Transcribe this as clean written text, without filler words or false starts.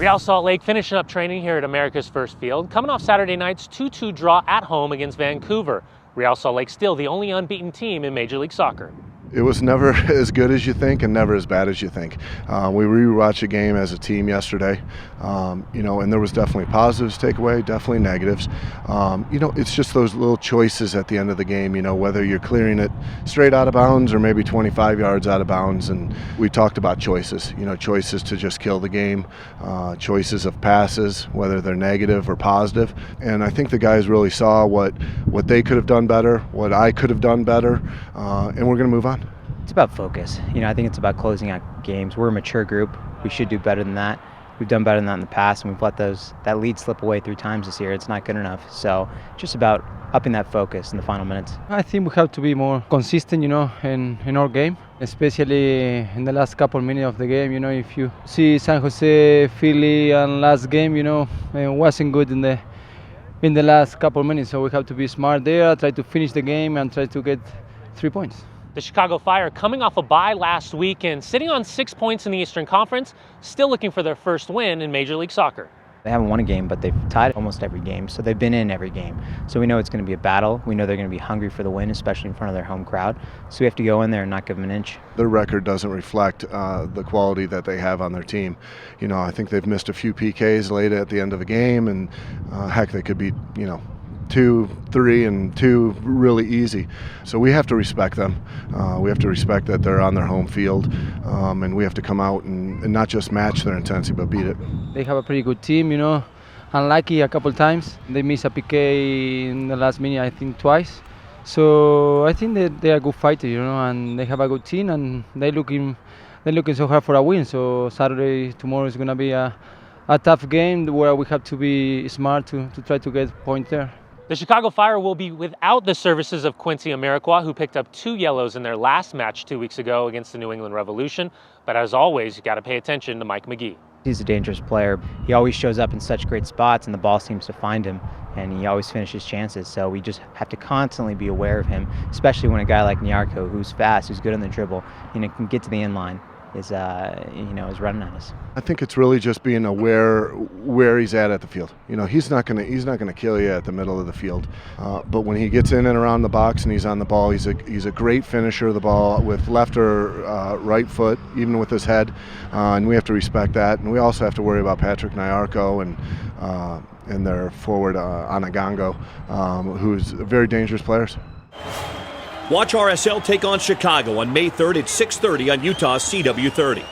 Real Salt Lake finishing up training here at America's First Field, coming off Saturday night's 2-2 draw at home against Vancouver. Real Salt Lake still the only unbeaten team in Major League Soccer. It was never as good as you think and never as bad as you think. We rewatched the game as a team yesterday, and there was definitely positives to take away, definitely negatives. It's just those little choices at the end of the game, whether you're clearing it straight out of bounds or maybe 25 yards out of bounds. And we talked about choices, choices to just kill the game, choices of passes, whether they're negative or positive. And I think the guys really saw what they could have done better, what I could have done better, and we're going to move on. It's about focus. I think it's about closing out games. We're a mature group. We should do better than that. We've done better than that in the past, and we've let that lead slip away 3 times this year. It's not good enough. So just about upping that focus in the final minutes. I think we have to be more consistent, in our game, especially in the last couple minutes of the game. If you see San Jose, Philly, and last game, it wasn't good in the last couple minutes. So we have to be smart there, try to finish the game, and try to get 3 points. The Chicago Fire coming off a bye last week and sitting on 6 points in the Eastern Conference, still looking for their first win in Major League Soccer. They haven't won a game, but they've tied almost every game, so they've been in every game. So we know it's going to be a battle. We know they're going to be hungry for the win, especially in front of their home crowd. So we have to go in there and not give them an inch. Their record doesn't reflect the quality that they have on their team. I think they've missed a few PKs late at the end of the game, and they could be, 2, 3, and 2 really easy. So we have to respect them. We have to respect that they're on their home field, and we have to come out and not just match their intensity, but beat it. They have a pretty good team, unlucky a couple times. They missed a PK in the last minute, I think twice. So I think that they are good fighters, and they have a good team, and they're looking so hard for a win. So tomorrow is going to be a tough game where we have to be smart to try to get points there. The Chicago Fire will be without the services of Quincy Amarikwa, who picked up 2 yellows in their last match 2 weeks ago against the New England Revolution. But as always, you got to pay attention to Mike McGee. He's a dangerous player. He always shows up in such great spots, and the ball seems to find him, and he always finishes chances. So we just have to constantly be aware of him, especially when a guy like Nyarko, who's fast, who's good on the dribble, can get to the end line, is running at us. I think it's really just being aware where he's at the field. He's not gonna kill you at the middle of the field, but when he gets in and around the box and he's on the ball, he's a great finisher of the ball with left or right foot, even with his head, and we have to respect that. And we also have to worry about Patrick Nyarko and their forward Anagango, who's very dangerous players. Watch RSL take on Chicago on May 3rd at 6:30 on Utah's CW30.